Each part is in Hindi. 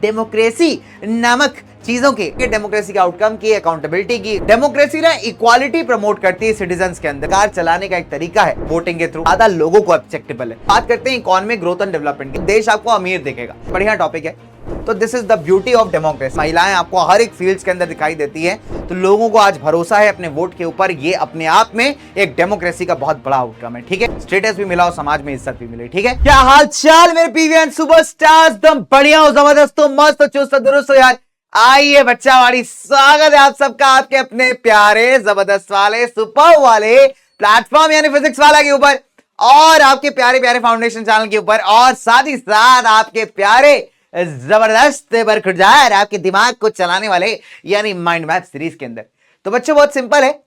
डेमोक्रेसी नामक चीजों की, डेमोक्रेसी के आउटकम की, अकाउंटेबिलिटी की। डेमोक्रेसी ना इक्वालिटी प्रमोट करती है सिटीजन्स के अंदर। कार चलाने का एक तरीका है वोटिंग के थ्रू, ज्यादा लोगों को एक्सेप्टेबल है। बात करते हैं इकोनॉमिक ग्रोथ एंड डेवलपमेंट की, देश आपको अमीर दिखेगा, बढ़िया टॉपिक है। तो this is the beauty of democracy. महिलाएं आपको हर एक फील्ड्स के अंदर दिखाई देती है, तो लोगों को आज भरोसा है अपने वोट के ऊपर। ये अपने आप में एक डेमोक्रेसी का बहुत बड़ा आउटकम है, ठीक है। स्टेटस भी मिला और समाज में इज्जत भी मिले, ठीक है। क्या हाल चाल मेरे पीवीएन सुपरस्टार्स, एकदम बढ़िया हो, जबरदस्त हो, मस्त हो, चुस्त दुरुस्त हो यार। आइए बच्चावाड़ी, स्वागत है आप सबका आपके अपने प्यारे जबरदस्त वाले सुपर वाले प्लेटफॉर्म यानी फिजिक्स वाला के ऊपर, और आपके प्यारे प्यारे फाउंडेशन चैनल के ऊपर, और साथ ही साथ आपके प्यारे जबरदस्त बरखुरदार आपके दिमाग को चलाने वाले यानी माइंड मैप सीरीज के अंदर। तो बच्चों बहुत सिंपल है,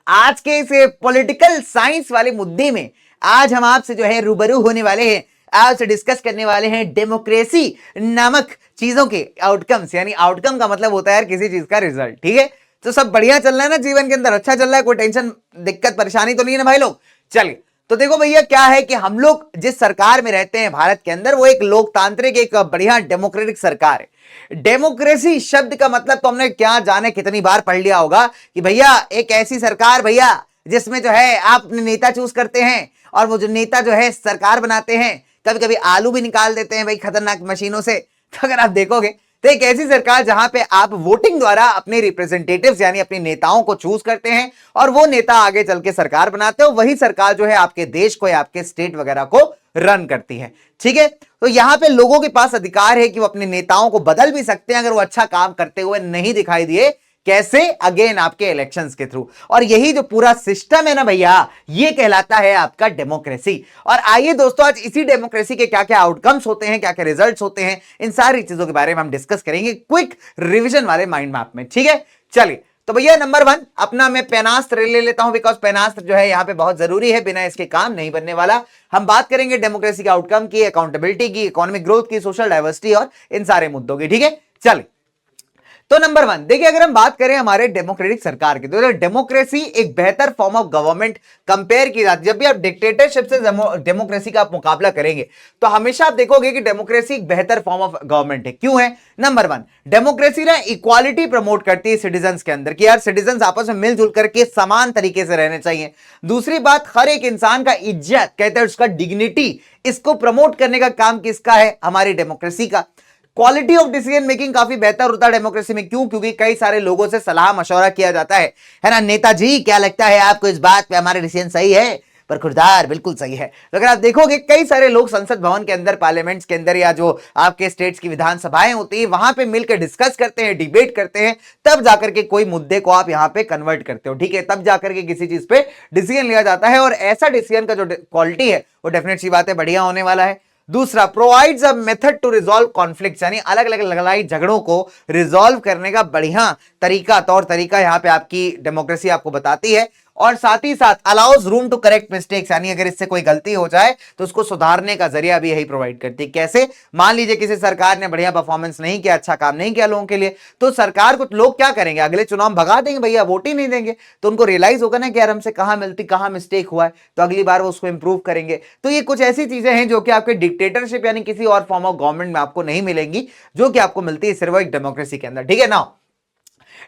आज के इस पॉलिटिकल साइंस वाले मुद्दे में आज हम आपसे जो है रूबरू होने वाले हैं, आपसे डिस्कस करने वाले हैं डेमोक्रेसी नामक चीजों के आउटकम्स। यानी आउटकम का मतलब होता है यार किसी चीज का रिजल्ट, ठीक है। तो सब बढ़िया चल रहा है ना जीवन के अंदर, अच्छा चल रहा है, कोई टेंशन दिक्कत परेशानी तो नहीं है ना भाई लोग। चलिए, तो देखो भैया क्या है कि हम लोग जिस सरकार में रहते हैं भारत के अंदर, वो एक लोकतांत्रिक एक बढ़िया डेमोक्रेटिक सरकार है। डेमोक्रेसी शब्द का मतलब तो हमने क्या जाने कितनी बार पढ़ लिया होगा कि भैया एक ऐसी सरकार भैया जिसमें जो है आप अपने नेता चूज करते हैं, और वो जो नेता जो है सरकार बनाते हैं, कभी कभी आलू भी निकाल देते हैं भाई खतरनाक मशीनों से। तो अगर आप देखोगे तो एक ऐसी सरकार जहां पे आप वोटिंग द्वारा अपने रिप्रेजेंटेटिव्स यानी अपने नेताओं को चूज करते हैं, और वो नेता आगे चल के सरकार बनाते हो, वही सरकार जो है आपके देश को या आपके स्टेट वगैरह को रन करती है, ठीक है। तो यहां पे लोगों के पास अधिकार है कि वो अपने नेताओं को बदल भी सकते हैं अगर वो अच्छा काम करते हुए नहीं दिखाई दिए। कैसे? अगेन आपके इलेक्शंस के थ्रू। और यही जो पूरा सिस्टम है ना भैया, ये कहलाता है आपका डेमोक्रेसी। और आइए दोस्तों, आज इसी डेमोक्रेसी के क्या क्या आउटकम्स होते हैं, क्या क्या रिजल्ट्स होते हैं, इन सारी चीजों के बारे में हम डिस्कस करेंगे क्विक रिविजन वाले माइंड मैप में, ठीक है। चलिए, तो भैया नंबर 1 अपना मैं पेनास्त्र ले लेता हूं, बिकॉज पेनास्त्र जो है यहां पे बहुत जरूरी है, बिना इसके काम नहीं बनने वाला। हम बात करेंगे डेमोक्रेसी के आउटकम की, अकाउंटेबिलिटी की, इकोनॉमिक ग्रोथ की, सोशल डाइवर्सिटी और इन सारे मुद्दों की, ठीक है। चलिए, तो नंबर 1 देखिए, अगर हम बात करें हमारे डेमोक्रेटिक सरकार की, तो डेमोक्रेसी एक बेहतर फॉर्म ऑफ गवर्नमेंट कंपेयर की जाती है। जब भी आप डिक्टेटरशिप से डेमोक्रेसी का आप मुकाबला करेंगे तो हमेशा आप देखोगे कि डेमोक्रेसी एक बेहतर फॉर्म ऑफ गवर्नमेंट है। क्यों है? नंबर 1, डेमोक्रेसी ना इक्वालिटी प्रमोट करती है सिटीजन्स के अंदर, कि यार सिटीजन्स आपस में मिलजुल करके समान तरीके से रहने चाहिए। दूसरी बात, हर एक इंसान का इज्जत, कहते हैं उसका डिग्निटी, इसको प्रमोट करने का काम किसका है? हमारी डेमोक्रेसी का। क्वालिटी ऑफ डिसीजन मेकिंग काफी बेहतर होता है डेमोक्रेसी में। क्यों? क्योंकि कई सारे लोगों से सलाह मशवरा किया जाता है ना। नेताजी क्या लगता है आपको इस बात पे, हमारे डिसीजन सही है? पर खुरदार बिल्कुल सही है। तो अगर आप देखोगे कई सारे लोग संसद भवन के अंदर, पार्लियामेंट्स के अंदर, या जो आपके स्टेट्स की विधानसभाएं होती है, वहां पे मिलकर डिस्कस करते हैं, डिबेट करते हैं, तब जाकर के कोई मुद्दे को आप यहां पे कन्वर्ट करते हो, ठीक है। तब जाकर के किसी चीज पे डिसीजन लिया जाता है, और ऐसा डिसीजन का जो क्वालिटी है वो डेफिनेट सी बात है बढ़िया होने वाला है। दूसरा, provides a method to resolve conflicts, यानी अलग अलग लड़ाई झगड़ों को रिजॉल्व करने का बढ़िया तरीका, तौर तरीका यहां पे आपकी डेमोक्रेसी आपको बताती है। और साथ ही साथ allows room to correct mistakes, यानी अगर इससे कोई गलती हो जाए तो उसको सुधारने का जरिया भी यही प्रोवाइड करती है। कैसे? मान लीजिए किसी सरकार ने बढ़िया परफॉर्मेंस नहीं किया, अच्छा काम नहीं किया लोगों के लिए, तो सरकार को लोग क्या करेंगे? अगले चुनाव भगा देंगे भैया, वोट ही नहीं देंगे। तो उनको रियलाइज होगा ना कि यार हमसे कहां मिलती, कहां मिस्टेक हुआ है, तो अगली बार वो उसको इंप्रूव करेंगे। तो ये कुछ ऐसी चीजें हैं जो कि आपके डिक्टेटरशिप यानी किसी और फॉर्म ऑफ गवर्नमेंट में आपको नहीं मिलेंगी, जो कि आपको मिलती है सिर्फ एक डेमोक्रेसी के अंदर, ठीक है ना।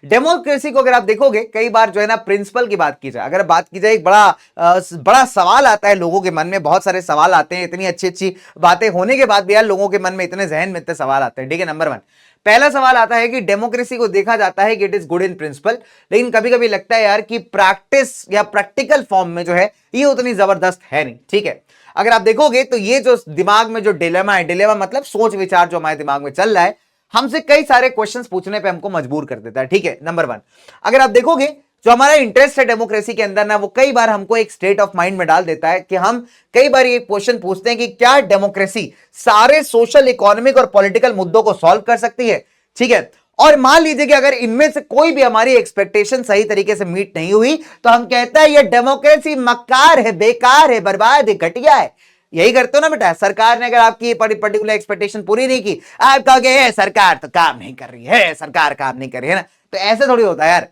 डेमोक्रेसी को अगर आप देखोगे, कई बार जो है ना प्रिंसिपल की बात की जाए, अगर बात की जाए, एक बड़ा सवाल आता है लोगों के मन में, बहुत सारे सवाल आते हैं, इतनी अच्छी अच्छी बातें होने के बाद भी यार लोगों के मन में इतने जहन में इतने सवाल आते हैं, ठीक है। नंबर 1 पहला सवाल आता है कि डेमोक्रेसी को देखा जाता है कि it is good in principle, लेकिन कभी कभी लगता है यार कि प्रैक्टिस या प्रैक्टिकल फॉर्म में जो है ये उतनी जबरदस्त है नहीं, ठीक है। अगर आप देखोगे तो ये जो दिमाग में जो डिलेमा है, डिलेमा मतलब सोच विचार जो हमारे दिमाग में चल रहा है, हमसे कई सारे क्वेश्चंस पूछने पे हमको मजबूर कर देता है, ठीक है। नंबर 1, अगर आप देखोगे जो हमारा इंटरेस्ट है डेमोक्रेसी के अंदर ना, वो कई बार हमको एक स्टेट ऑफ माइंड में डाल देता है कि हम कई बार ये क्वेश्चन पूछते हैं कि क्या डेमोक्रेसी सारे सोशल, इकोनॉमिक और पॉलिटिकल मुद्दों को सॉल्व कर सकती है, ठीक है। और मान लीजिए कि अगर इनमें से कोई भी हमारी एक्सपेक्टेशन सही तरीके से मीट नहीं हुई, तो हम कहते हैं ये डेमोक्रेसी मक्कार है, बेकार है, बर्बाद है, घटिया है। यही करते हो ना बेटा। सरकार ने अगर आपकी पर्टिकुलर एक्सपेक्टेशन पूरी नहीं की, आप कहोगे सरकार तो काम नहीं कर रही है, सरकार काम नहीं कर रही है ना। तो ऐसे थोड़ी होता है यार,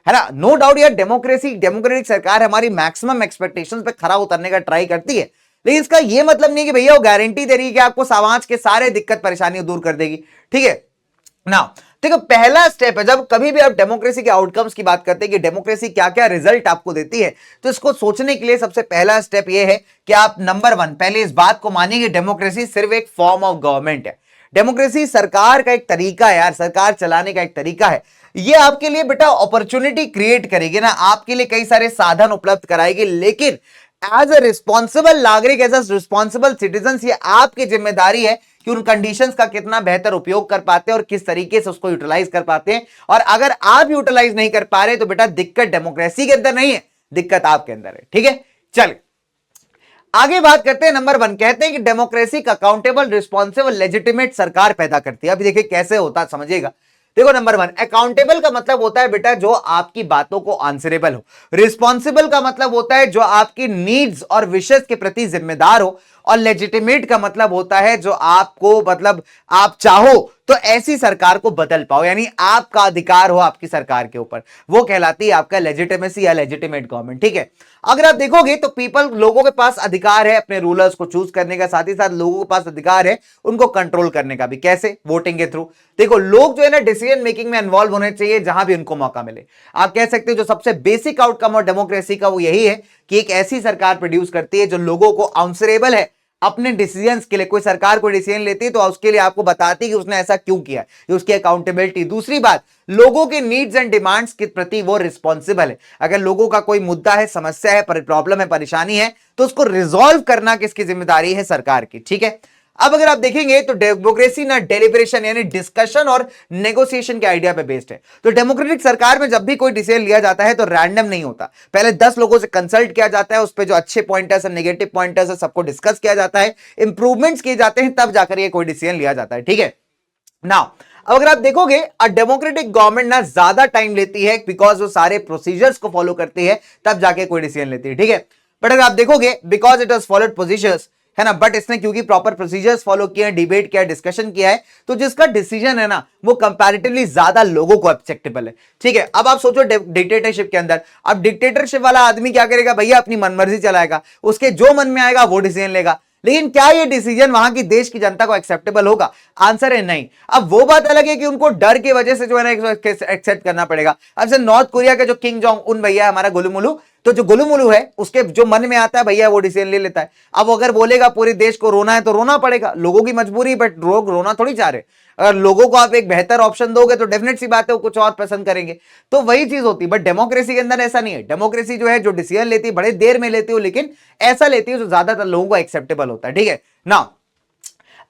है ना। नो डाउट यार डेमोक्रेटिक सरकार हमारी मैक्सिमम एक्सपेक्टेशंस पे खरा उतरने का ट्राई करती है, लेकिन इसका यह मतलब नहीं कि भैया वो गारंटी दे रही है कि आपको समाज के सारे दिक्कत परेशानियां दूर कर देगी। ठीक है ना। देखो पहला स्टेप है, जब कभी भी आप डेमोक्रेसी के आउटकम्स की बात करते हैं कि डेमोक्रेसी क्या क्या रिजल्ट आपको देती है, तो इसको सोचने के लिए सबसे पहला स्टेप यह है कि आप नंबर 1 पहले इस बात को मानिए कि डेमोक्रेसी सिर्फ एक फॉर्म ऑफ गवर्नमेंट है। डेमोक्रेसी सरकार का एक तरीका है यार, सरकार चलाने का एक तरीका है। ये आपके लिए बेटा अपॉर्चुनिटी क्रिएट करेगी ना, आपके लिए कई सारे साधन उपलब्ध कराएगी, लेकिन एज अ रिस्पॉन्सिबल नागरिक, एज अ रिस्पॉन्सिबल सिटीजन, ये आपकी जिम्मेदारी है कि उन कंडीशंस का कितना बेहतर उपयोग कर पाते हैं और किस तरीके से उसको यूटिलाइज कर पाते हैं। और अगर आप यूटिलाइज नहीं कर पा रहे तो बेटा दिक्कत डेमोक्रेसी के अंदर नहीं है, दिक्कत आपके अंदर है। ठीक है, चलिए आगे बात करते हैं। नंबर 1 कहते हैं कि डेमोक्रेसी का अकाउंटेबल, रिस्पॉन्सिबल, लेजिटिमेट सरकार पैदा करती है। अभी देखिए कैसे होता है, समझिएगा। देखो नंबर 1 अकाउंटेबल का मतलब होता है बेटा जो आपकी बातों को आंसरेबल हो। रिस्पॉन्सिबल का मतलब होता है जो आपकी नीड्स और विशेष के प्रति जिम्मेदार हो। और लेजिटिमेट का मतलब होता है जो आपको मतलब आप चाहो तो ऐसी सरकार को बदल पाओ, यानी आपका अधिकार हो आपकी सरकार के ऊपर, वो कहलाती है आपका लेजिटिमेसी या लेजिटिमेट गवर्नमेंट। ठीक है, अगर आप देखोगे तो पीपल, लोगों के पास अधिकार है अपने रूलर्स को चूज करने का, साथ ही साथ लोगों के पास अधिकार है उनको कंट्रोल करने का भी। कैसे? वोटिंग के थ्रू। देखो लोग जो है ना डिसीजन मेकिंग में इन्वॉल्व होने चाहिए जहां भी उनको मौका मिले। आप कह सकते हो जो सबसे बेसिक आउटकम और डेमोक्रेसी का वो यही है कि एक ऐसी सरकार प्रोड्यूस करती है जो लोगों को आंसरेबल है अपने डिसीजंस के लिए। कोई सरकार कोई डिसीजन लेती है तो उसके लिए आपको बताती है कि उसने ऐसा क्यों किया, ये उसकी अकाउंटेबिलिटी। दूसरी बात, लोगों के नीड्स एंड डिमांड्स के प्रति वो रिस्पॉन्सिबल है। अगर लोगों का कोई मुद्दा है, समस्या है, प्रॉब्लम है, परेशानी है, तो उसको रिजॉल्व करना किसकी जिम्मेदारी है? सरकार की। ठीक है, अब अगर आप देखेंगे तो डेमोक्रेसी ना डेलिब्रेशन यानी डिस्कशन और नेगोशिएशन के आइडिया पे बेस्ड है। तो डेमोक्रेटिक सरकार में जब भी कोई डिसीजन लिया जाता है तो रैंडम नहीं होता, पहले 10 लोगों से कंसल्ट किया जाता है, उस पे जो अच्छे पॉइंटर्स है, नेगेटिव पॉइंटर्स है, सबको डिस्कस किया जाता है, इंप्रूवमेंट्स किए जाते हैं, तब जाकर ये कोई डिसीजन लिया जाता है। ठीक है नाउ, अब अगर आप देखोगे डेमोक्रेटिक गवर्नमेंट ना ज्यादा टाइम लेती है बिकॉज वो सारे प्रोसीजर्स को फॉलो करती है, तब जाके कोई डिसीजन लेती है। ठीक है, बट अगर आप देखोगे because it has followed procedures, है ना, बट इसने क्योंकि प्रॉपर प्रोसीजर्स फॉलो किए हैं, डिबेट किया, डिस्कशन किया है, तो जिसका डिसीजन है ना वो कंपैरेटिवली ज्यादा लोगों को एक्सेप्टेबल है। ठीक है, अब आप सोचो डिक्टेटरशिप के अंदर, अब डिक्टेटरशिप वाला आदमी क्या करेगा भैया? अपनी मनमर्जी चलाएगा, उसके जो मन में आएगा वो डिसीजन लेगा। लेकिन क्या ये डिसीजन वहां की देश की जनता को एक्सेप्टेबल होगा? आंसर है नहीं। अब वो बात अलग है कि उनको डर की वजह से जो है ना एक्सेप्ट करना पड़ेगा। अब से नॉर्थ कोरिया के जो किंग जोंग उन भैया, हमारा गोलूमोलू, तो जो गोलूमोलू है उसके जो मन में आता है भैया वो डिसीजन ले लेता है। अब अगर बोलेगा पूरे देश को रोना है तो रोना पड़ेगा, लोगों की मजबूरी, बट लोग रोना थोड़ी चाह रहे। अगर लोगों को आप एक बेहतर ऑप्शन दोगे तो डेफिनेट सी बात है वो कुछ और पसंद करेंगे, तो वही चीज होती है। बट डेमोक्रेसी के अंदर ऐसा नहीं है। डेमोक्रेसी जो है जो डिसीजन लेती है बड़े देर में लेती हो, लेकिन ऐसा लेती है जो ज्यादातर लोगों को एक्सेप्टेबल होता है। ठीक है ना,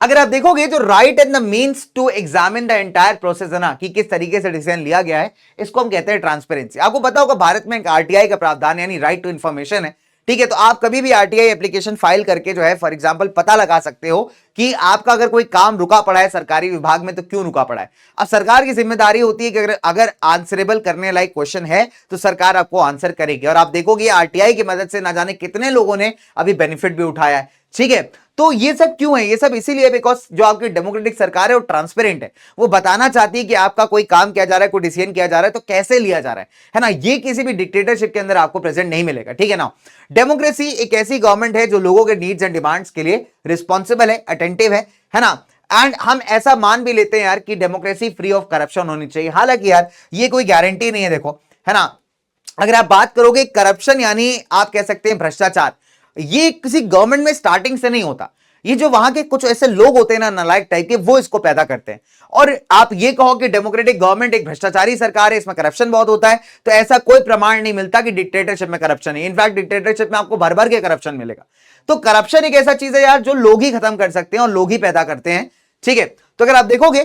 अगर आप देखोगे तो right and the means to examine the entire process है ना, कि किस तरीके से डिसीजन लिया गया है, इसको हम कहते हैं ट्रांसपेरेंसी। आपको पता होगा भारत में एक आरटीआई का प्रावधान यानी राइट टू इंफॉर्मेशन है। ठीक है, तो आप कभी भी आरटीआई एप्लीकेशन फाइल करके जो है फॉर एग्जांपल पता लगा सकते हो कि आपका अगर कोई काम रुका पड़ा है सरकारी विभाग में तो क्यों रुका पड़ा है। अब सरकार की जिम्मेदारी होती है कि अगर आंसरेबल करने लायक क्वेश्चन है तो सरकार आपको आंसर करेगी। और आप देखोगे आरटीआई की मदद से ना जाने कितने लोगों ने अभी बेनिफिट भी उठाया है। ठीक है, तो ये सब क्यों है? ये सब इसीलिए बिकॉज जो आपकी डेमोक्रेटिक सरकार है वो ट्रांसपेरेंट है, वो बताना चाहती है कि आपका कोई काम किया जा रहा है, कोई डिसीजन किया जा रहा है तो कैसे लिया जा रहा है ना। ये किसी भी डिक्टेटरशिप के अंदर आपको प्रेजेंट नहीं मिलेगा। ठीक है ना, डेमोक्रेसी एक ऐसी गवर्नमेंट है जो लोगों के नीड्स एंड डिमांड्स के लिए रिस्पॉन्सिबल है, अटेंटिव है ना। एंड हम ऐसा मान भी लेते हैं यार कि डेमोक्रेसी फ्री ऑफ करप्शन होनी चाहिए। हालांकि यार ये कोई गारंटी नहीं है, देखो है ना। अगर आप बात करोगे करप्शन यानी आप कह सकते हैं भ्रष्टाचार, ये किसी गवर्नमेंट में स्टार्टिंग से नहीं होता। ये जो वहां के कुछ ऐसे लोग होते हैं ना नालायक टाइप के, वो इसको पैदा करते हैं। और आप ये कहो कि डेमोक्रेटिक गवर्नमेंट एक भ्रष्टाचारी सरकार है, इसमें करप्शन बहुत होता है, तो ऐसा कोई प्रमाण नहीं मिलता कि डिक्टेटरशिप में करप्शन है। इनफैक्ट डिक्टेटरशिप में आपको भर भर के करप्शन मिलेगा। तो करप्शन एक ऐसा चीज है यार जो लोग ही खत्म कर सकते हैं और लोग ही पैदा करते हैं। ठीक है, तो अगर आप देखोगे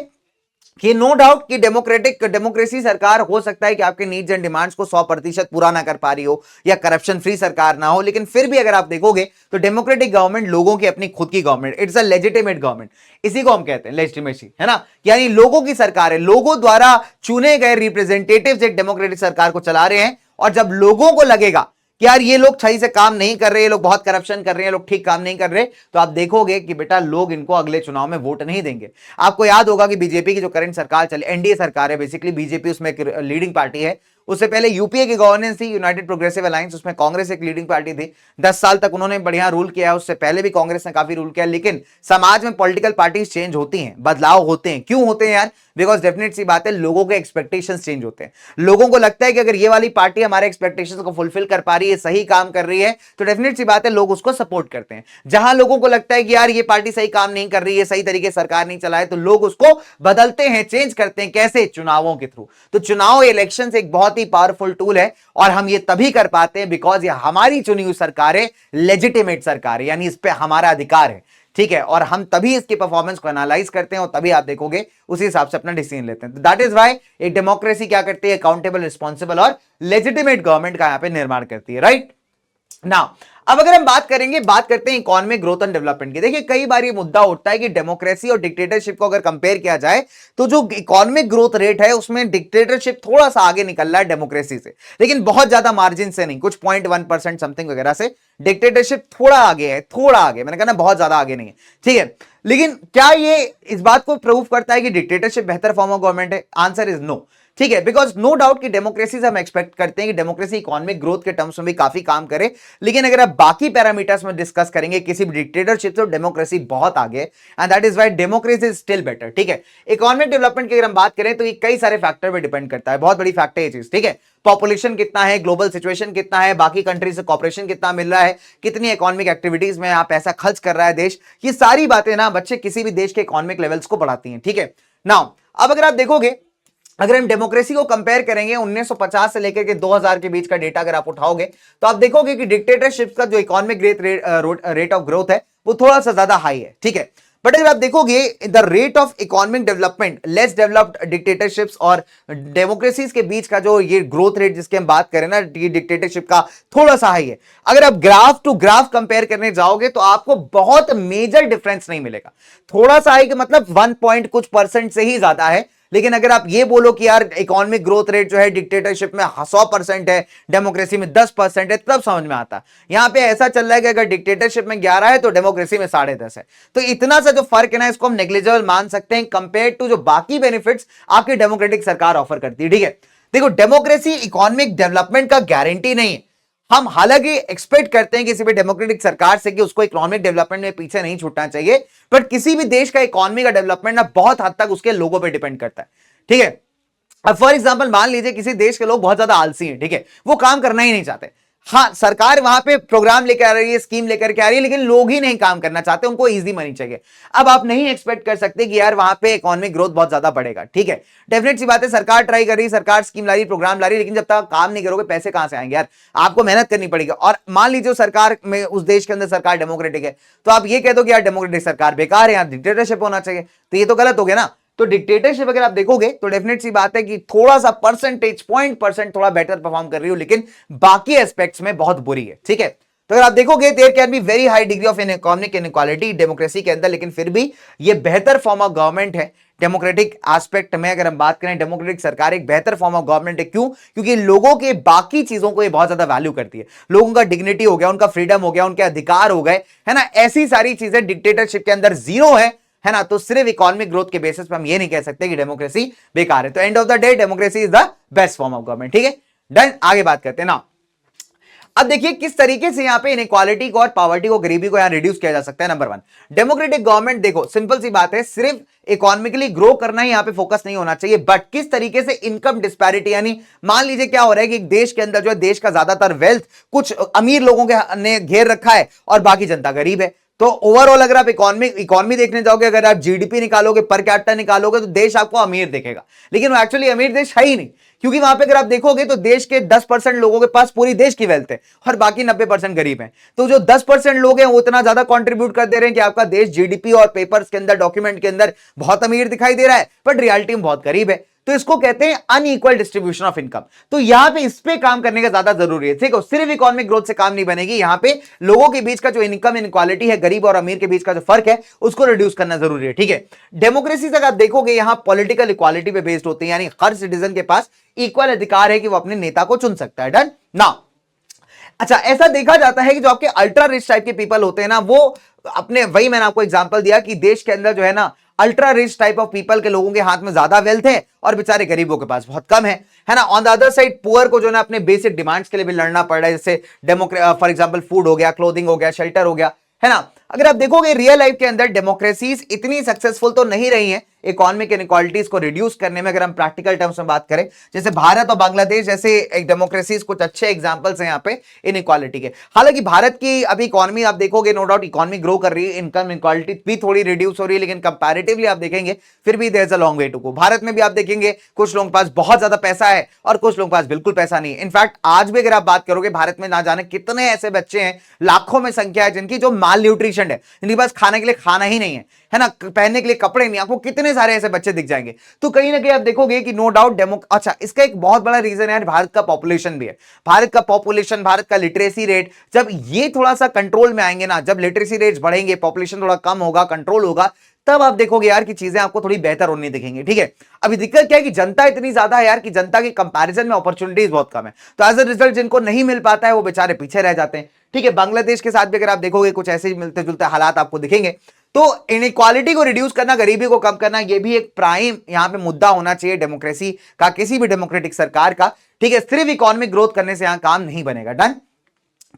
कि नो डाउट कि डेमोक्रेसी सरकार हो सकता है कि आपके नीड्स एंड डिमांड्स को 100% पूरा ना कर पा रही हो या करप्शन फ्री सरकार ना हो, लेकिन फिर भी अगर आप देखोगे तो डेमोक्रेटिक गवर्नमेंट लोगों की अपनी खुद की government, it's a legitimate government. इसी को हम कहते हैं लेजिटिमेसी, है ना, यानी लोगों की सरकार है, लोगों द्वारा चुने गए रिप्रेजेंटेटिव्स एक डेमोक्रेटिक सरकार को चला रहे हैं। और जब लोगों को लगेगा कि यार ये लोग सही से काम नहीं कर रहे, ये लोग बहुत करप्शन कर रहे हैं, लोग ठीक काम नहीं कर रहे, तो आप देखोगे कि बेटा लोग इनको अगले चुनाव में वोट नहीं देंगे। आपको याद होगा कि बीजेपी की जो करंट सरकार चले, एनडीए सरकार है, बेसिकली बीजेपी उसमें एक लीडिंग पार्टी है, उससे पहले यूपीए की गवर्नेंस थी, यूनाइटेड प्रोग्रेसिव अलायंस, उसमें कांग्रेस एक लीडिंग पार्टी थी। 10 साल तक उन्होंने बढ़िया रूल किया। उससे पहले भी कांग्रेस ने काफी रूल किया। लेकिन समाज में पॉलिटिकल पार्टीज चेंज होती हैं, बदलाव होते हैं। क्यों होते हैं यार? बिकॉज डेफिनेट सी बात है, लोगों के एक्सपेक्टेशंस चेंज होते हैं। लोगों को लगता है कि अगर ये वाली पार्टी हमारे एक्सपेक्टेशंस को फुलफिल कर पा रही है, सही काम कर रही है, तो डेफिनेट सी बात है लोग उसको सपोर्ट करते हैं। जहां लोगों को लगता है कि यार ये पार्टी सही काम नहीं कर रही है, सही तरीके से सरकार नहीं चला है, तो लोग उसको बदलते हैं, चेंज करते हैं। कैसे? चुनावों के थ्रू। तो चुनाव, इलेक्शन एक बहुत ही पावरफुल टूल है और हम ये तभी कर पाते हैं बिकॉज ये हमारी चुनी हुई सरकार है, लेजिटिमेट सरकार है, यानी इस पे हमारा अधिकार है। ठीक है, और हम तभी इसकी परफॉर्मेंस को एनालाइज करते हैं और तभी आप देखोगे उसी हिसाब से अपना डिसीजन लेते हैं। दैट इज व्हाई एक डेमोक्रेसी क्या करती है? अकाउंटेबल, रिस्पॉन्सिबल और लेजिटिमेट गवर्नमेंट का यहां पे निर्माण करती है। राइट नाउ, अब अगर हम बात करते हैं इकोनॉमिक ग्रोथ एंड डेवलपमेंट की। देखिए, कई बार ये मुद्दा उठता है कि डेमोक्रेसी और डिक्टेटरशिप को अगर कंपेयर किया जाए तो जो इकोनॉमिक ग्रोथ रेट है उसमें डिक्टेटरशिप थोड़ा सा आगे निकल रहा है डेमोक्रेसी से, लेकिन बहुत ज्यादा मार्जिन से नहीं, कुछ 0.1% समथिंग वगैरह से डिक्टेटरशिप थोड़ा आगे है, थोड़ा आगे, मैंने कहा ना बहुत ज्यादा आगे नहीं है। ठीक है, लेकिन क्या ये इस बात को प्रूव करता है कि डिक्टेटरशिप बेहतर फॉर्म ऑफ गवर्नमेंट है? Answer is no. ठीक है, बिकॉज नो डाउट कि डेमोक्रेसी से हम एक्सपेक्ट करते हैं कि डेमोक्रेसी इकोनॉमिक ग्रोथ के टर्म्स में भी काफी काम करे, लेकिन अगर आप बाकी पैरामीटर्स में डिस्कस करेंगे किसी भी डिक्टेटरशिप से, तो डेमोक्रेसी बहुत आगे and that is why democracy is still better. ठीक है, इकोनॉमिक डेवलपमेंट की अगर हम बात करें तो ये कई सारे फैक्टर पे डिपेंड करता है, बहुत बड़ी फैक्टर ये चीज। ठीक है, पॉपुलेशन कितना है, ग्लोबल सिचुएशन कितना है, बाकी कंट्री से कॉपरेशन कितना मिल रहा है, कितनी इकोनॉमिक एक्टिविटीज में आप पैसा खर्च कर रहा है देश, ये सारी बातें ना बच्चे किसी भी देश के इकोनॉमिक लेवल्स को बढ़ाती हैं। ठीक है, नाउ अब अगर आप देखोगे, अगर हम डेमोक्रेसी को कंपेयर करेंगे 1950 से लेकर के 2000 के बीच का डेटा अगर आप उठाओगे तो आप देखोगे कि डिक्टेटरशिप का जो इकोनॉमिक रेट ऑफ ग्रोथ है वो थोड़ा सा ज्यादा हाई है। ठीक है, बट अगर आप देखोगे the rate of economic development less developed dictatorships और डेमोक्रेसीज के बीच का जो ये ग्रोथ रेट जिसकी हम बात करें ना, ये डिक्टेटरशिप का थोड़ा सा हाई है। अगर आप ग्राफ टू ग्राफ कंपेयर करने जाओगे तो आपको बहुत मेजर डिफरेंस नहीं मिलेगा। थोड़ा सा हाई का मतलब 1 पॉइंट कुछ % से ही ज्यादा है। लेकिन अगर आप ये बोलो कि यार इकोनॉमिक ग्रोथ रेट जो है डिक्टेटरशिप में 100% है, डेमोक्रेसी में 10% है, तब समझ में आता है। यहां पे ऐसा चल रहा है कि अगर डिक्टेटरशिप में 11 है तो डेमोक्रेसी में 10.5 है। तो इतना सा जो फर्क है ना, इसको हम नेग्लिजिबल मान सकते हैं कंपेयर टू जो बाकी बेनिफिट्स आपकी डेमोक्रेटिक सरकार ऑफर करती है। ठीक है, देखो, डेमोक्रेसी इकोनॉमिक डेवलपमेंट का गारंटी नहीं है। हम हालांकि एक्सपेक्ट करते हैं किसी भी डेमोक्रेटिक सरकार से कि उसको इकोनॉमिक डेवलपमेंट में पीछे नहीं छूटना चाहिए, बट किसी भी देश का इकोनॉमी का डेवलपमेंट ना बहुत हद तक उसके लोगों पे डिपेंड करता है। ठीक है, अब फॉर एग्जांपल मान लीजिए किसी देश के लोग बहुत ज्यादा आलसी हैं। ठीक है, वो काम करना ही नहीं चाहते। हाँ, सरकार वहां पे प्रोग्राम लेकर आ रही है, स्कीम लेकर के आ रही है, लेकिन लोग ही नहीं काम करना चाहते, उनको इजी मनी चाहिए। अब आप नहीं एक्सपेक्ट कर सकते कि यार वहां पे इकोनॉमिक ग्रोथ बहुत ज्यादा बढ़ेगा। ठीक है, डेफिनेट सी बात है, सरकार ट्राई कर रही है, सरकार स्कीम ला रही, प्रोग्राम ला रही है, लेकिन जब तक आप काम नहीं करोगे पैसे कहां से आएंगे यार? आपको मेहनत करनी पड़ेगी। और मान लीजिए सरकार में, उस देश के अंदर सरकार डेमोक्रेटिक है, तो आप ये कह दो कि यार डेमोक्रेटिक सरकार बेकार है, यार डिक्टेटरशिप होना चाहिए, तो ये तो गलत हो गया ना। तो डिक्टेटरशिप अगर आप देखोगे तो डेफिनेट सी बात है कि थोड़ा सा परसेंटेज % थोड़ा बेटर परफॉर्म कर रही हो, लेकिन बाकी एस्पेक्ट्स में बहुत बुरी है। ठीक है, तो अगर आप देखोगे there can be very high degree of economic inequality democracy के अंदर, लेकिन फिर भी ये बेहतर फॉर्म ऑफ गवर्नमेंट है। डेमोक्रेटिक एस्पेक्ट में अगर हम बात करें, डेमोक्रेटिक सरकार एक बेहतर फॉर्म ऑफ गवर्नमेंट है। क्यों? क्योंकि लोगों के बाकी चीजों को ये बहुत ज्यादा वैल्यू करती है। लोगों का डिग्निटी हो गया, उनका फ्रीडम हो गया, उनके अधिकार हो गए, है ना, ऐसी सारी चीजें डिक्टेटरशिप के अंदर जीरो है ना। तो सिर्फ इकोनॉमिक ग्रोथ के बेसिस पे हम ये नहीं कह सकते कि डेमोक्रेसी बेकार है। तो end of the day democracy is the best form of government. ठीक है, डन। आगे बात करते हैं ना। अब देखिए किस तरीके से यहां पे इनइक्वालिटी को और पॉवर्टी को, गरीबी को यहां रिड्यूस किया जा सकता है। नंबर 1, डेमोक्रेटिक गवर्नमेंट, देखो सिंपल सी बात है, सिर्फ इकोनॉमिकली ग्रो करना ही यहां पे फोकस नहीं होना चाहिए, बट किस तरीके से इनकम डिस्पैरिटी, यानी मान लीजिए क्या हो रहा है कि देश के अंदर जो है देश का ज्यादातर वेल्थ कुछ अमीर लोगों के ने घेर रखा है और बाकी जनता गरीब है। तो ओवरऑल अगर आप इकोनॉमी देखने जाओगे, अगर आप जीडीपी निकालोगे, पर कैपिटा निकालोगे, तो देश आपको अमीर दिखेगा, लेकिन वो एक्चुअली अमीर देश है ही नहीं। क्योंकि वहां पे अगर आप देखोगे तो देश के 10% लोगों के पास पूरी देश की वेल्थ है और बाकी 90% गरीब हैं। तो जो 10% लोग हैं वो इतना ज्यादा कंट्रीब्यूट कर दे रहे हैं कि आपका देश जीडीपी और पेपर्स के अंदर, डॉक्यूमेंट के अंदर बहुत अमीर दिखाई दे रहा है, बट रियलिटी में बहुत गरीब है। तो इसको कहते हैं अनइक्वल डिस्ट्रीब्यूशन ऑफ इनकम। तो यहां पे इस पे काम करने का ज्यादा जरूरी है। ठीक है, सिर्फ इकोनॉमिक ग्रोथ से काम नहीं बनेगी, यहां पे लोगों के बीच का जो इनकम इनक्वालिटी है, गरीब और अमीर के बीच का जो फर्क है, उसको रिड्यूस करना जरूरी है। ठीक है, डेमोक्रेसी से आप देखोगे यहां पॉलिटिकल इक्वालिटी पे बेस्ड होती है, यानी हर सिटीजन के पास इक्वल अधिकार है कि वो अपने नेता को चुन सकता है। डन ना। अच्छा, ऐसा देखा जाता है कि जो आपके अल्ट्रा रिच टाइप के पीपल होते हैं ना, वो अपने, वही मैंने आपको एग्जांपल दिया कि देश के अंदर जो है ना ultra rich type of people के लोगों के हाथ में ज्यादा वेल्थ है और बेचारे गरीबों के पास बहुत कम है ना। On the other side poor को जो ना अपने बेसिक डिमांड्स के लिए भी लड़ना पड़ रहा है, जैसे फॉर एग्जांपल फूड हो गया, क्लोथिंग हो गया, शेल्टर हो गया, है ना। अगर आप देखोगे रियल लाइफ के अंदर डेमोक्रेसीज इतनी सक्सेसफुल तो नहीं रही हैं इकोनॉमिक इनइक्वालिटीज को रिड्यूस करने में। अगर हम प्रैक्टिकल टर्म्स में बात करें, जैसे भारत और बांग्लादेश जैसे एक डेमोक्रेसीज कुछ अच्छे एग्जांपल्स हैं यहाँ पे इनइक्वालिटी के। हालांकि भारत की अभी इकोनॉमी आप देखोगे, नो डाउट इकोनॉमी ग्रो कर रही है, इनकम इनइक्वालिटी भी थोड़ी रिड्यूस हो रही है, लेकिन कंपैरेटिवली आप देखेंगे फिर भी there is a long way to go. Bharat में भी आप देखेंगे कुछ लोगों के पास बहुत ज्यादा पैसा है और कुछ लोगों के पास बिल्कुल पैसा नहीं है। इनफैक्ट आज भी अगर आप बात करोगे, भारत में ना जाने कितने ऐसे बच्चे हैं, लाखों में संख्या है, जिनकी जो माल न्यूट्रिशन है, जिनके पास खाने के लिए खाना ही नहीं है ना, पहनने के लिए कपड़े नहीं, आपको कितने सारे ऐसे बच्चे दिख जाएंगे। तो कहीं ना कहीं आप देखोगे कि नो डाउट अच्छा, इसका एक बहुत बड़ा रीजन है भारत का पॉपुलेशन भी है। भारत का पॉपुलेशन, भारत का लिटरेसी रेट, जब ये थोड़ा सा कंट्रोल में आएंगे ना, जब लिटरेसी रेट्स बढ़ेंगे, पॉपुलेशन थोड़ा कम होगा, कंट्रोल होगा, तब आप देखोगे यार कि चीजें आपको थोड़ी बेहतर होनी दिखेंगी। ठीक है, अभी दिक्कत क्या है कि जनता इतनी ज्यादा है यार कि जनता की कंपैरिजन में अपॉर्चुनिटीज बहुत कम है, तो एज अ रिजल्ट जिनको नहीं मिल पाता है वो बेचारे पीछे रह जाते हैं। ठीक है, बांग्लादेश के साथ भी अगर आप देखोगे कुछ ऐसे ही मिलते जुलते हालात आपको दिखेंगे। तो इनइक्वालिटी को रिड्यूस करना, गरीबी को कम करना, यह भी एक प्राइम यहां पे मुद्दा होना चाहिए डेमोक्रेसी का, किसी भी डेमोक्रेटिक सरकार का। ठीक है, सिर्फ इकोनॉमिक ग्रोथ करने से यहां काम नहीं बनेगा। डन।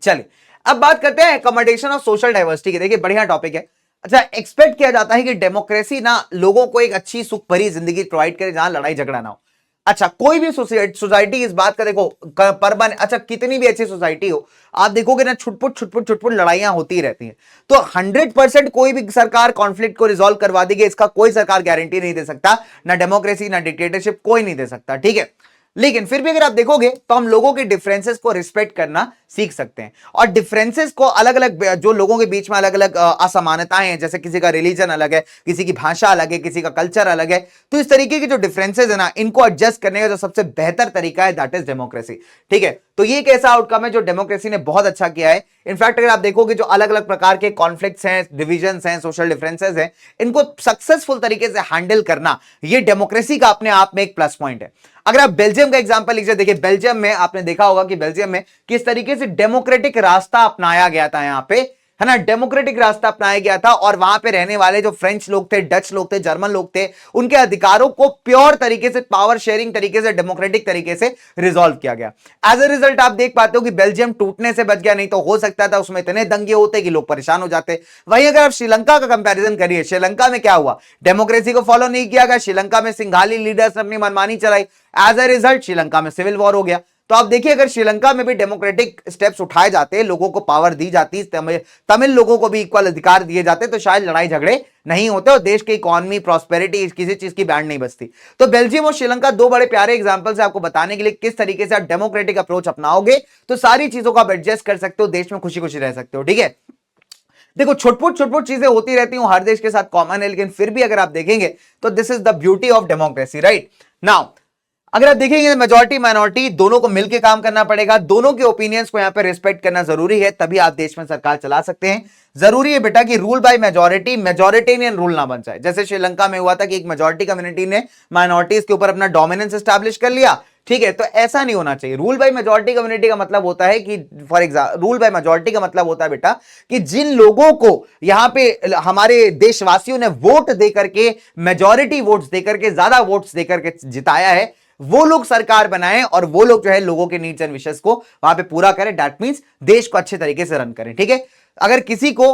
चलिए अब बात करते हैं अकोमोडेशन ऑफ सोशल डाइवर्सिटी की। देखिए बढ़िया टॉपिक है। अच्छा, एक्सपेक्ट किया जाता है कि डेमोक्रेसी ना लोगों को एक अच्छी सुख भरी जिंदगी प्रोवाइड करे जहां लड़ाई झगड़ा ना हो। अच्छा, कोई भी सोसाइटी इस बात का देखो परबन, अच्छा कितनी भी अच्छी सोसाइटी हो, आप देखोगे ना छुटपुट छुटपुट छुटपुट लड़ाइयां होती रहती हैं। तो 100% कोई भी सरकार कॉन्फ्लिक्ट को रिजॉल्व करवा देगी, इसका कोई सरकार गारंटी नहीं दे सकता, ना डेमोक्रेसी ना डिक्टेटरशिप, कोई नहीं दे सकता। ठीक है, लेकिन फिर भी अगर आप देखोगे तो हम लोगों के डिफरेंसेस को रिस्पेक्ट करना सीख सकते हैं। और डिफरेंसेस को अलग अलग, जो लोगों के बीच में अलग अलग असमानताएं हैं, जैसे किसी का रिलीजन अलग है, किसी की भाषा अलग है, किसी का कल्चर अलग है, तो इस तरीके के जो डिफरेंसेस है ना, इनको एडजस्ट करने का जो सबसे बेहतर तरीका है दैट इज डेमोक्रेसी। ठीक है, तो ये एक ऐसा आउटकम है जो डेमोक्रेसी ने बहुत अच्छा किया है। इनफैक्ट अगर आप देखोगे जो अलग अलग प्रकार के कॉन्फ्लिक्ट्स हैं, डिविजन्स हैं, सोशल डिफरेंसेस हैं, इनको सक्सेसफुल तरीके से हैंडल करना, ये डेमोक्रेसी का अपने आप में एक प्लस पॉइंट है। अगर आप बेल्जियम का एग्जांपल लीजिए, देखिए बेल्जियम में आपने देखा होगा कि बेल्जियम में किस तरीके से डेमोक्रेटिक रास्ता अपनाया गया था, यहां पे है ना, डेमोक्रेटिक रास्ता अपनाया गया था। और वहां पे रहने वाले जो फ्रेंच लोग थे, डच लोग थे, जर्मन लोग थे, उनके अधिकारों को प्योर तरीके से, पावर शेयरिंग तरीके से, डेमोक्रेटिक तरीके से रिजॉल्व किया गया। एज अ रिजल्ट आप देख पाते हो कि बेल्जियम टूटने से बच गया, नहीं तो हो सकता था उसमें इतने दंगे होते कि लोग परेशान हो जाते। वहीं अगर आप श्रीलंका का कंपैरिजन करिए, श्रीलंका में क्या हुआ, डेमोक्रेसी को फॉलो नहीं किया गया, श्रीलंका में सिंघाली लीडर्स ने अपनी मनमानी चलाई, एज अ रिजल्ट श्रीलंका में सिविल वॉर हो गया। तो आप देखिए अगर श्रीलंका में भी डेमोक्रेटिक स्टेप्स उठाए जाते, लोगों को पावर दी जाती, तमिल लोगों को भी इक्वल अधिकार दिए जाते, तो शायद लड़ाई झगड़े नहीं होते और देश की इकोनॉमी, प्रॉस्पेरिटी, किसी चीज की बैंड नहीं बचती। तो बेल्जियम और श्रीलंका दो बड़े प्यारे एग्जांपल्स है आपको बताने के लिए किस तरीके से आप डेमोक्रेटिक अप्रोच अपनाओगे तो सारी चीजों को आप एडजस्ट कर सकते हो, देश में खुशी खुशी रह सकते हो। ठीक है, देखो छुटपुट छुटपुट चीजें होती रहती हूं, हर देश के साथ कॉमन है, लेकिन फिर भी अगर आप देखेंगे तो this is the beauty of democracy, right. Now अगर आप देखेंगे मेजॉरिटी माइनॉरिटी दोनों को मिलकर काम करना पड़ेगा, दोनों के ओपिनियंस को यहां पे रिस्पेक्ट करना जरूरी है, तभी आप देश में सरकार चला सकते हैं। जरूरी है बेटा कि rule by majority, majoritarian rule ना बन जाए। जैसे श्रीलंका में हुआ था कि एक मेजॉरिटी कम्युनिटी ने माइनॉरिटीज के ऊपर अपना डोमिनेंस एस्टैब्लिश कर लिया। ठीक है, तो ऐसा नहीं होना चाहिए। रूल बाय मेजॉरिटी कम्युनिटी का मतलब होता है कि for example rule by majority का मतलब होता है बेटा कि जिन लोगों को यहां पे हमारे देशवासियों ने वोट देकर के, मेजॉरिटी वोट्स देकर के, ज्यादा वोट्स देकर के जिताया है, वो लोग सरकार बनाएं और वो लोग जो है लोगों के नीड्स एंड विशेस को वहां पे पूरा करें। दैट मींस देश को अच्छे तरीके से रन करें। ठीक है, अगर किसी को,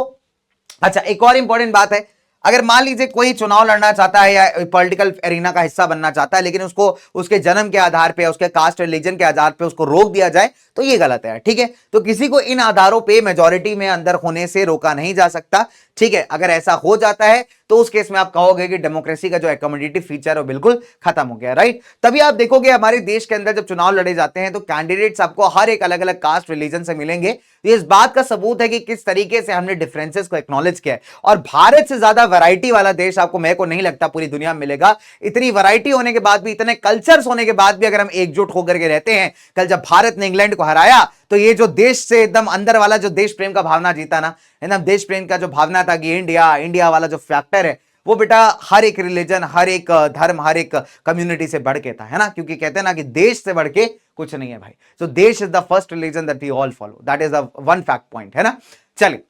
अच्छा एक और इंपॉर्टेंट बात है, अगर मान लीजिए कोई चुनाव लड़ना चाहता है या पॉलिटिकल एरिना का हिस्सा बनना चाहता है, लेकिन उसको उसके जन्म के आधार पे, उसके कास्ट रिलीजन के आधार पे उसको रोक दिया जाए, तो ये गलत है। ठीक है, तो किसी को इन आधारों पे मेजॉरिटी में अंदर होने से रोका नहीं जा सकता। ठीक है, अगर ऐसा हो जाता है तो उस केस में आप कहोगे कि डेमोक्रेसी का जो अकोमोडेटिव फीचर है वो बिल्कुल खत्म हो गया, राइट। तभी आप देखोगे हमारे देश के अंदर जब चुनाव लड़े जाते हैं तो कैंडिडेट्स आपको हर एक अलग अलग कास्ट रिलीजन से मिलेंगे। ये इस बात का सबूत है कि किस तरीके से हमने डिफरेंसेस को एक्नॉलेज किया है। और भारत से ज्यादा वैरायटी वाला देश आपको, मेरे को नहीं लगता पूरी दुनिया में मिलेगा। इतनी वैरायटी होने के बाद भी, इतने कल्चर्स होने के बाद भी अगर हम एकजुट होकर के रहते हैं, कल जब भारत ने इंग्लैंड को हराया तो ये जो देश से एकदम अंदर वाला जो देश प्रेम का भावना जीता ना, एकदम देश प्रेम का जो भावना था कि इंडिया इंडिया वाला जो फैक्टर है, वो बेटा हर एक रिलीजन, हर एक धर्म, हर एक कम्युनिटी से बढ़ के था, है ना। क्योंकि कहते हैं ना कि देश से बढ़ के कुछ नहीं है भाई। So desh is the first religion that we all follow, that is the one fact point, है ना। चलिए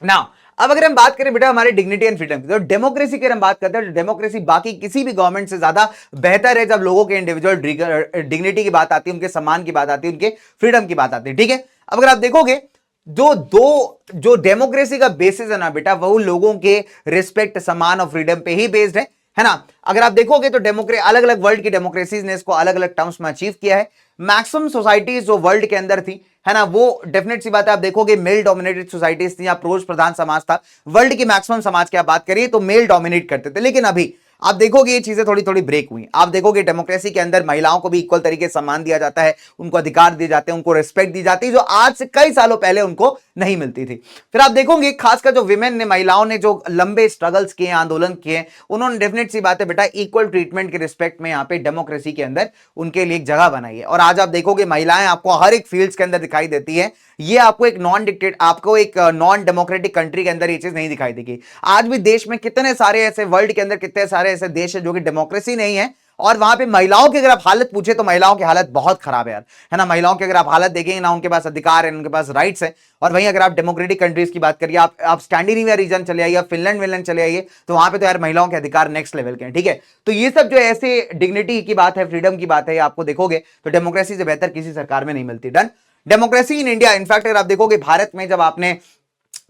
नाउ अब अगर हम बात करें बेटा हमारे डिग्निटी एंड फ्रीडम की, तो डेमोक्रेसी की हम बात करते हैं तो डेमोक्रेसी बाकी किसी भी गवर्नमेंट से ज्यादा बेहतर है जब लोगों के इंडिविजुअल डिग्निटी की बात आती है, उनके सम्मान की बात आती है, उनके फ्रीडम की बात आती है। ठीक है, अब अगर आप देखोगे जो डेमोक्रेसी का बेसिस है ना बेटा, वो लोगों के रिस्पेक्ट, सम्मान और फ्रीडम पे ही बेस्ड है ना। अगर आप देखोगे तो अलग अलग वर्ल्ड की डेमोक्रेसीज ने इसको अलग अलग टर्म्स में अचीव किया है। मैक्सिमम सोसाइटीज जो वर्ल्ड के अंदर थी, है ना, वो डेफिनेट सी बात है, आप देखोगे मेल डोमिनेटेड सोसाइटीज थी या पुरुष प्रधान समाज था। वर्ल्ड की मैक्सिमम समाज की आप बात करिए तो मेल डोमिनेट करते थे, लेकिन अभी आप देखोगे ये चीजें थोड़ी थोड़ी ब्रेक हुई। आप देखोगे डेमोक्रेसी के अंदर महिलाओं को भी इक्वल तरीके से सम्मान दिया जाता है, उनको अधिकार दिए जाते हैं, उनको रिस्पेक्ट दी जाती है, जो आज से कई सालों पहले उनको नहीं मिलती थी। फिर आप देखोगे खासकर जो विमेन ने, महिलाओं ने जो लंबे स्ट्रगल्स किए, आंदोलन किए, उन्होंने डेफिनेट सी बात है बेटा इक्वल ट्रीटमेंट के रिस्पेक्ट में यहाँ पे डेमोक्रेसी के अंदर उनके लिए एक जगह बनाई है। और आज आप देखोगे महिलाएं आपको हर एक फील्ड्स के अंदर दिखाई देती है। ये आपको एक नॉन डेमोक्रेटिक कंट्री के अंदर ये चीज नहीं दिखाई देगी। आज भी देश में कितने सारे ऐसे, वर्ल्ड के अंदर कितने सारे ऐसे देश है जो कि डेमोक्रेसी नहीं है, और वहां पे महिलाओं की अगर आप हालत पूछे तो महिलाओं की हालत बहुत खराब है यार, है ना। महिलाओं की अगर आप हालत देखेंगे ना, उनके पास अधिकार है, उनके पास राइट्स है। और वहीं अगर आप डेमोक्रेटिक कंट्रीज की बात करिए, आप स्कैंडिनेविया रीजन चले आइए, फिनलैंड विनलैंड चले आइए, तो वहां पे तो यार महिलाओं के अधिकार नेक्स्ट लेवल के हैं। ठीक है, तो ये सब जो ऐसे डिग्निटी की बात है, फ्रीडम की बात है, आपको देखोगे तो डेमोक्रेसी से बेहतर किसी सरकार में नहीं मिलती। Done. Democracy in India, in fact अगर आप देखोगे भारत में, जब आपने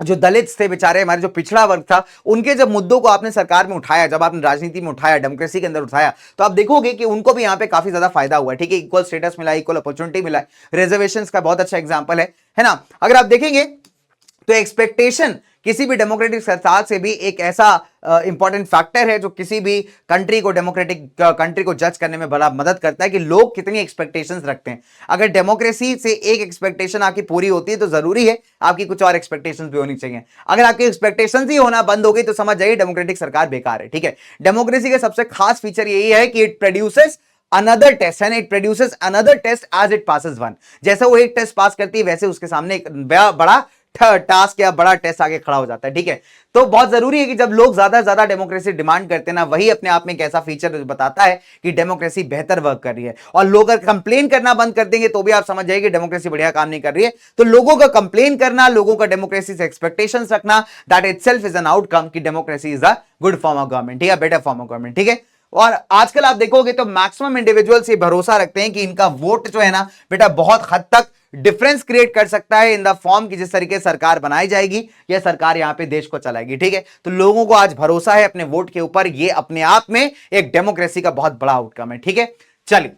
जो दलित थे बेचारे, हमारे जो पिछड़ा वर्ग था, उनके जब मुद्दों को आपने सरकार में उठाया, जब आपने राजनीति में उठाया, डेमोक्रेसी के अंदर उठाया, तो आप देखोगे कि उनको भी यहां पे काफी ज्यादा फायदा हुआ है। ठीक है, इक्वल स्टेटस मिला, इक्वल अपॉर्चुनिटी मिला। रिजर्वेशंस का बहुत अच्छा एग्जांपल है ना। अगर आप देखेंगे तो एक्सपेक्टेशन किसी भी डेमोक्रेटिक सरकार से भी एक ऐसा इंपॉर्टेंट फैक्टर है जो किसी भी कंट्री को, डेमोक्रेटिक कंट्री को जज करने में बड़ा मदद करता है कि लोग कितनी एक्सपेक्टेशंस रखते हैं। अगर डेमोक्रेसी से एक एक्सपेक्टेशन आपकी पूरी होती है तो जरूरी है आपकी कुछ और एक्सपेक्टेशंस भी होनी चाहिए। अगर आपकी एक्सपेक्टेशंस ही होना बंद हो गई तो समझ जाइए डेमोक्रेटिक सरकार बेकार है। ठीक है, डेमोक्रेसी का सबसे खास फीचर यही है कि it produces another test, and it produces another test as it passes one. जैसे वो एक टेस्ट पास करती है, वैसे उसके सामने एक बड़ा टास्क या बड़ा टेस्ट आगे खड़ा हो जाता है। ठीक है, तो बहुत जरूरी है कि जब लोग ज्यादा डेमोक्रेसी डिमांड करते हैं ना, वही अपने आप में एक ऐसा फीचर बताता है कि डेमोक्रेसी बेहतर वर्क कर रही है। और लोग अगर कंप्लेन करना बंद कर देंगे तो भी आप समझ जाइए कि डेमोक्रेसी बढ़िया काम नहीं कर रही है। तो लोगों का कंप्लेन करना, लोगों का डेमोक्रेसी से एक्सपेक्टेशंस रखना, that itself is an outcome कि democracy is a good form of government, ठीक है, बेटर फॉर्म ऑफ गवर्नमेंट। ठीक है, और आजकल आप देखोगे तो मैक्सिमम इंडिविजुअल्स ये भरोसा रखते हैं कि इनका वोट जो है ना बेटा बहुत हद तक डिफरेंस क्रिएट कर सकता है इन द फॉर्म की जिस तरीके से सरकार बनाई जाएगी, यह सरकार यहां पे देश को चलाएगी। ठीक है, तो लोगों को आज भरोसा है अपने वोट के ऊपर, ये अपने आप में एक डेमोक्रेसी का बहुत बड़ा आउटकम है। ठीक है, चलिए,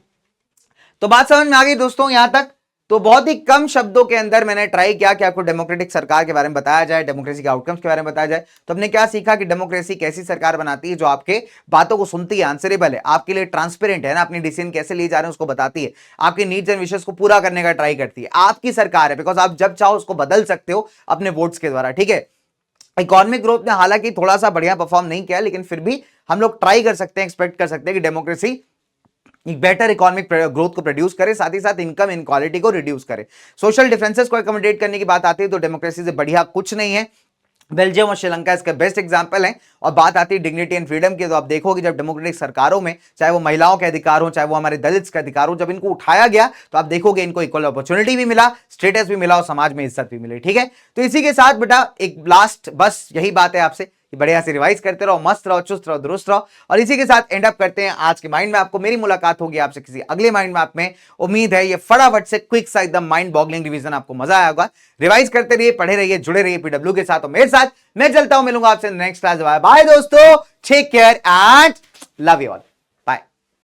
तो बात समझ में आ गई दोस्तों यहां तक। तो बहुत ही कम शब्दों के अंदर मैंने ट्राई किया कि आपको डेमोक्रेटिक सरकार के बारे में बताया जाए, डेमोक्रेसी के आउटकम्स के बारे में बताया जाए। तो हमने क्या सीखा कि डेमोक्रेसी कैसी सरकार बनाती है जो आपके बातों को सुनती है, आंसरेबल है, आपके लिए ट्रांसपेरेंट है ना, अपनी डिसीजन कैसे लिए जा रहे हैं उसको बताती है, आपकी नीड्स एंड विशेस को पूरा करने का ट्राई करती है। आपकी सरकार है, बिकॉज आप जब चाहो उसको बदल सकते हो अपने वोट्स के द्वारा। ठीक है, इकोनॉमिक ग्रोथ में हालांकि थोड़ा सा बढ़िया परफॉर्म नहीं किया, लेकिन फिर भी हम लोग ट्राई कर सकते हैं, एक्सपेक्ट कर सकते हैं कि डेमोक्रेसी एक बेटर इकोनॉमिक ग्रोथ को प्रोड्यूस करे, साथ ही साथ इनकम इनक्वालिटी को रिड्यूस करे। सोशल डिफरेंसेस को अकोमोडेट करने की बात आती है तो डेमोक्रेसी से बढ़िया कुछ नहीं है। बेल्जियम और श्रीलंका इसका बेस्ट एग्जांपल है। और बात आती है डिग्निटी एंड फ्रीडम की, तो आप देखोगे जब डेमोक्रेटिक सरकारों में, चाहे वो महिलाओं के अधिकार हो, चाहे वो हमारे दलित के अधिकार हो, जब इनको उठाया गया तो आप देखोगे इनको इक्वल अपॉर्चुनिटी भी मिला, स्टेटस भी मिला और समाज में इज्जत भी मिली। ठीक है, तो इसी के साथ बेटा एक लास्ट बस यही बात है आपसे, बढ़िया से रिवाइज करते रहो, मस्त रहो, चुस्त रहो, दुरुस्त रहो। और इसी के साथ एंड अप करते हैं आज के माइंड मैप को। मेरी मुलाकात होगी आपसे किसी अगले माइंड मैप में। उम्मीद है ये फटाफट से क्विक सा एकदम माइंड बॉगलिंग रिवीजन आपको मजा आया होगा। रिवाइज करते रहिए, पढ़े रहिए, जुड़े रहिए पीडब्ल्यू के साथ और मेरे साथ। मैं चलता हूं, मिलूंगा आपसे नेक्स्ट क्लास। बाय दोस्तों, take care and love you all.